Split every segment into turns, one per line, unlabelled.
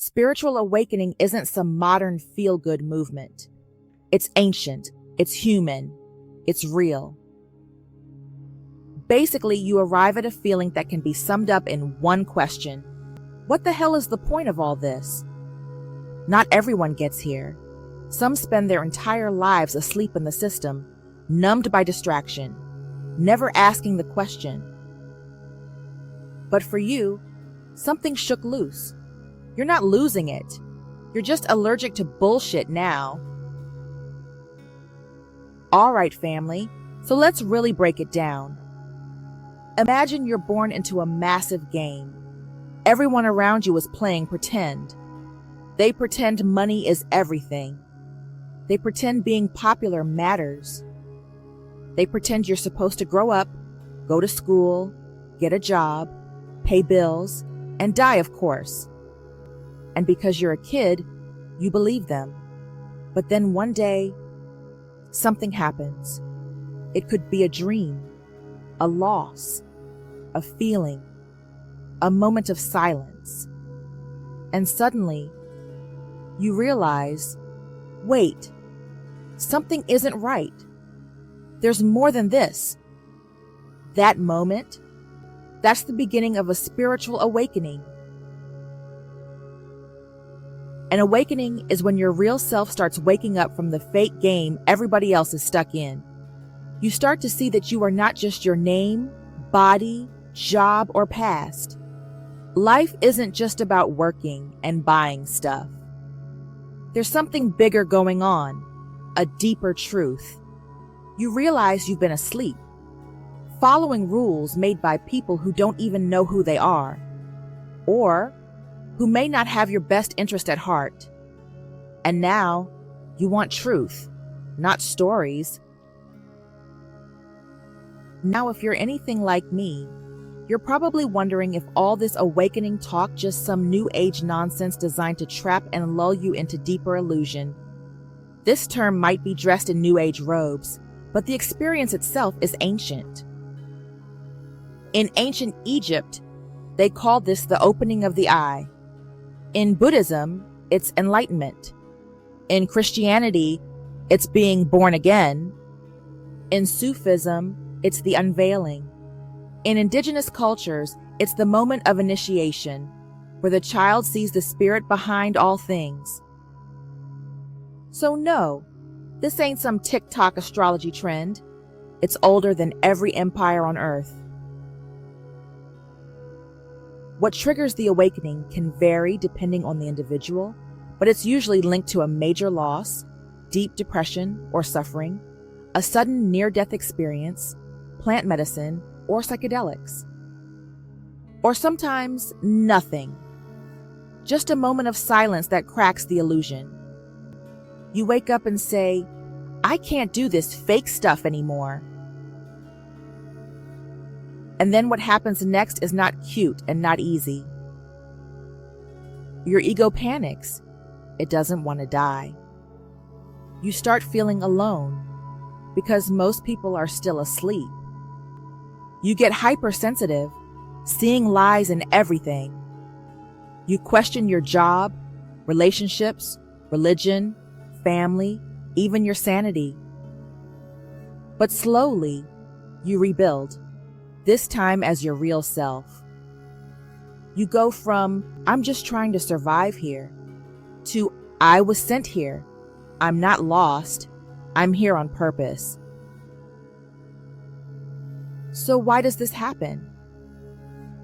Spiritual awakening isn't some modern feel-good movement. It's ancient, it's human, it's real. Basically, you arrive at a feeling that can be summed up in one question. What the hell is the point of all this? Not everyone gets here. Some spend their entire lives asleep in the system, numbed by distraction, never asking the question. But for you, something shook loose. You're not losing it. You're just allergic to bullshit now. All right, family, so let's really break it down. Imagine you're born into a massive game. Everyone around you is playing pretend. They pretend money is everything. They pretend being popular matters. They pretend you're supposed to grow up, go to school, get a job, pay bills, and die, of course. And because you're a kid, you believe them. But then one day, something happens. It could be a dream, a loss, a feeling, a moment of silence. And suddenly, you realize, wait, something isn't right. There's more than this. That moment, that's the beginning of a spiritual awakening. An awakening is when your real self starts waking up from the fake game everybody else is stuck in. You start to see that you are not just your name, body, job, or past. Life isn't just about working and buying stuff. There's something bigger going on, a deeper truth. You realize you've been asleep, following rules made by people who don't even know who they are, or who may not have your best interest at heart. And now, you want truth, not stories. Now, if you're anything like me, you're probably wondering if all this awakening talk just some new age nonsense designed to trap and lull you into deeper illusion. This term might be dressed in new age robes, but the experience itself is ancient. In ancient Egypt, they called this the opening of the eye. In Buddhism, it's enlightenment. In Christianity, it's being born again. In Sufism, it's the unveiling. In indigenous cultures, it's the moment of initiation, where the child sees the spirit behind all things. So no, this ain't some TikTok astrology trend. It's older than every empire on earth. What triggers the awakening can vary depending on the individual, but it's usually linked to a major loss, deep depression or suffering, a sudden near-death experience, plant medicine, or psychedelics. Or sometimes nothing. Just a moment of silence that cracks the illusion. You wake up and say, I can't do this fake stuff anymore. And then what happens next is not cute and not easy. Your ego panics. It doesn't want to die. You start feeling alone because most people are still asleep. You get hypersensitive, seeing lies in everything. You question your job, relationships, religion, family, even your sanity. But slowly, you rebuild, this time as your real self. You go from, I'm just trying to survive here, to, I was sent here. I'm not lost. I'm here on purpose. So why does this happen?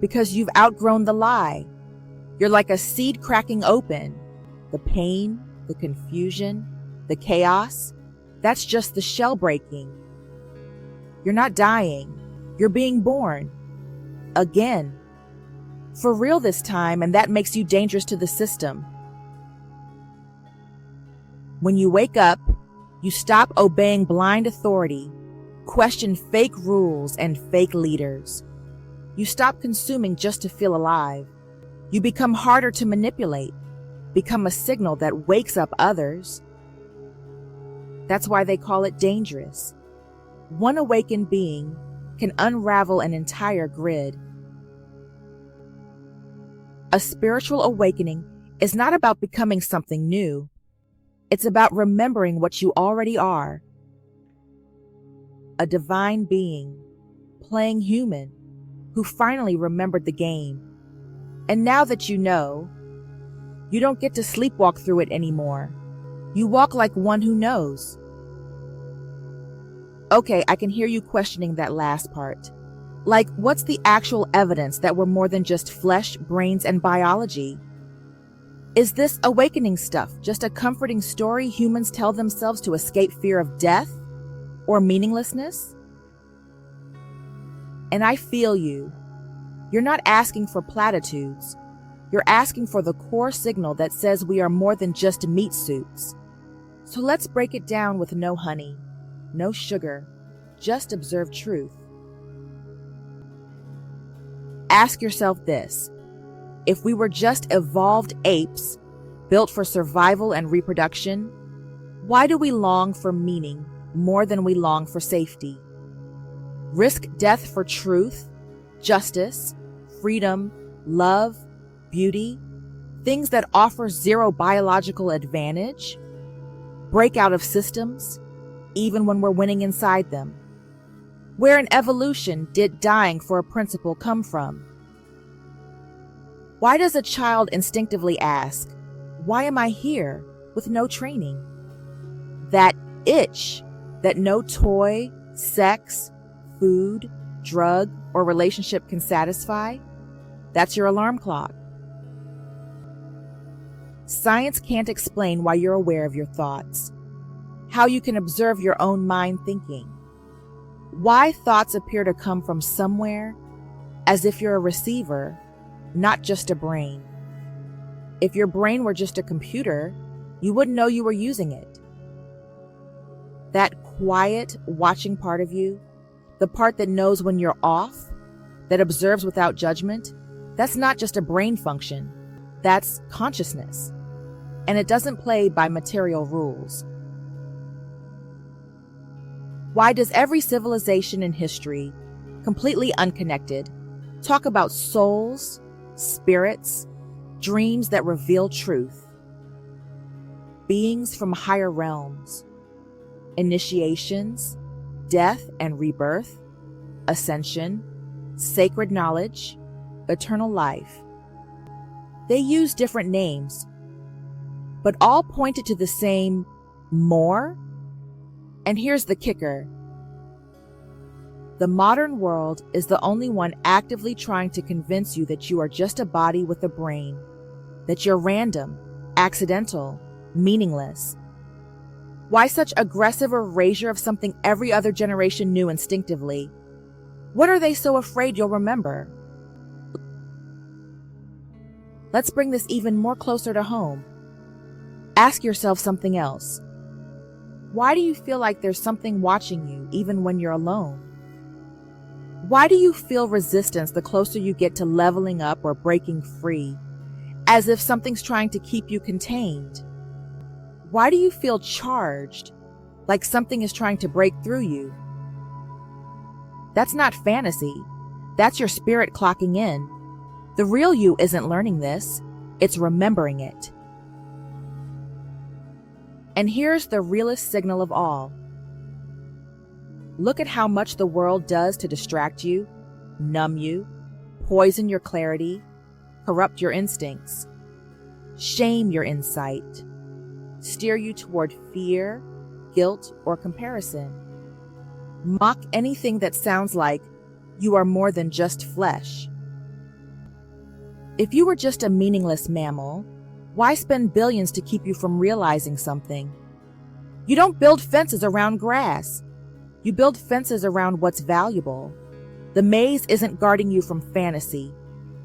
Because you've outgrown the lie. You're like a seed cracking open. The pain, the confusion, the chaos, that's just the shell breaking. You're not dying. You're being born. Again. For real this time, and that makes you dangerous to the system. When you wake up, you stop obeying blind authority, question fake rules and fake leaders. You stop consuming just to feel alive. You become harder to manipulate, become a signal that wakes up others. That's why they call it dangerous. One awakened being can unravel an entire grid. A spiritual awakening is not about becoming something new. It's about remembering what you already are. A divine being, playing human, who finally remembered the game. And now that you know, you don't get to sleepwalk through it anymore. You walk like one who knows. Okay, I can hear you questioning that last part. Like, what's the actual evidence that we're more than just flesh, brains, and biology? Is this awakening stuff just a comforting story humans tell themselves to escape fear of death or meaninglessness? And I feel you. You're not asking for platitudes. You're asking for the core signal that says we are more than just meat suits. So let's break it down with no honey, no sugar, just observe truth. Ask yourself this: if we were just evolved apes, built for survival and reproduction, why do we long for meaning more than we long for safety? Risk death for truth, justice, freedom, love, beauty, things that offer zero biological advantage? Break out of systems, even when we're winning inside them? Where in evolution did dying for a principle come from? Why does a child instinctively ask, "Why am I here?" with no training? That itch that no toy, sex, food, drug, or relationship can satisfy, that's your alarm clock. Science can't explain why you're aware of your thoughts, how you can observe your own mind thinking, why thoughts appear to come from somewhere, as if you're a receiver, not just a brain. If your brain were just a computer, you wouldn't know you were using it. That quiet, watching part of you, the part that knows when you're off, that observes without judgment, that's not just a brain function, that's consciousness. And it doesn't play by material rules. Why does every civilization in history, completely unconnected, talk about souls, spirits, dreams that reveal truth, beings from higher realms, initiations, death and rebirth, ascension, sacred knowledge, eternal life? They use different names, but all pointed to the same more. And here's the kicker. The modern world is the only one actively trying to convince you that you are just a body with a brain, that you're random, accidental, meaningless. Why such aggressive erasure of something every other generation knew instinctively? What are they so afraid you'll remember? Let's bring this even more closer to home. Ask yourself something else. Why do you feel like there's something watching you even when you're alone? Why do you feel resistance the closer you get to leveling up or breaking free, as if something's trying to keep you contained? Why do you feel charged, like something is trying to break through you? That's not fantasy. That's your spirit clocking in. The real you isn't learning this. It's remembering it. And here's the realest signal of all. Look at how much the world does to distract you, numb you, poison your clarity, corrupt your instincts, shame your insight, steer you toward fear, guilt, or comparison. Mock anything that sounds like you are more than just flesh. If you were just a meaningless mammal, why spend billions to keep you from realizing something? You don't build fences around grass. You build fences around what's valuable. The maze isn't guarding you from fantasy.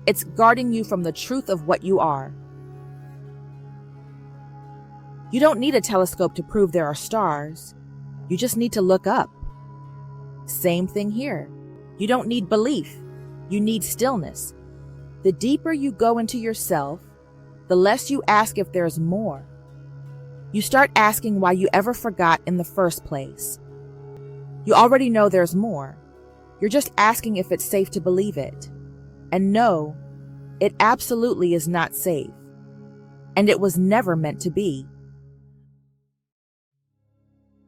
It's guarding you from the truth of what you are. You don't need a telescope to prove there are stars. You just need to look up. Same thing here. You don't need belief. You need stillness. The deeper you go into yourself, the less you ask if there's more. You start asking why you ever forgot in the first place. You already know there's more. You're just asking if it's safe to believe it. And no, it absolutely is not safe. and it was never meant to be.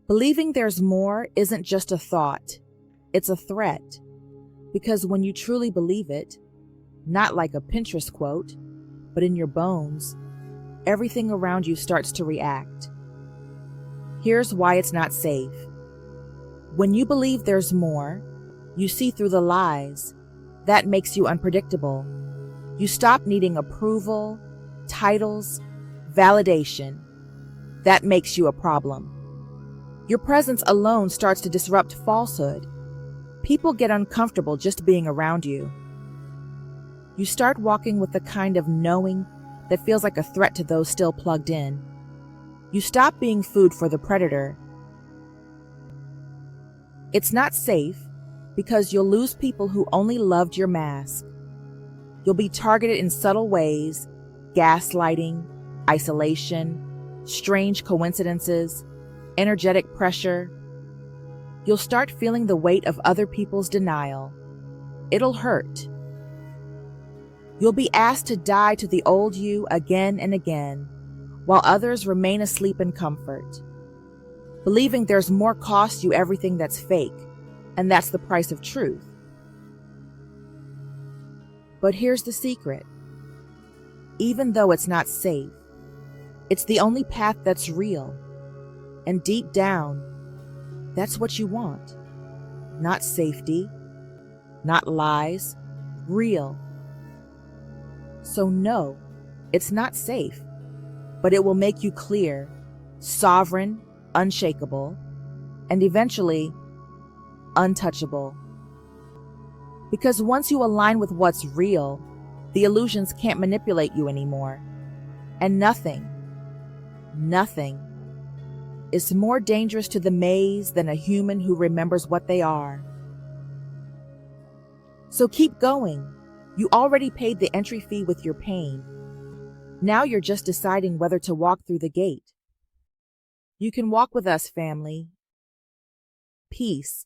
Believing there's more isn't just a thought, it's a threat. Because when you truly believe it, not like a Pinterest quote, but in your bones, everything around you starts to react. Here's why it's not safe. When you believe there's more, you see through the lies. That makes you unpredictable. You stop needing approval, titles, validation. That makes you a problem. Your presence alone starts to disrupt falsehood. People get uncomfortable just being around you. You start walking with the kind of knowing that feels like a threat to those still plugged in. You stop being food for the predator. It's not safe because you'll lose people who only loved your mask. You'll be targeted in subtle ways, gaslighting, isolation, strange coincidences, energetic pressure. You'll start feeling the weight of other people's denial. It'll hurt. You'll be asked to die to the old you again and again, while others remain asleep in comfort. Believing there's more costs you everything that's fake, and that's the price of truth. But here's the secret. Even though it's not safe, it's the only path that's real. And deep down, that's what you want. Not safety, not lies, real. So no, it's not safe, but it will make you clear, sovereign, unshakable, and eventually untouchable. Because once you align with what's real, the illusions can't manipulate you anymore. And nothing is more dangerous to the maze than a human who remembers what they are. So keep going. You already paid the entry fee with your pain. Now you're just deciding whether to walk through the gate. You can walk with us, family. Peace.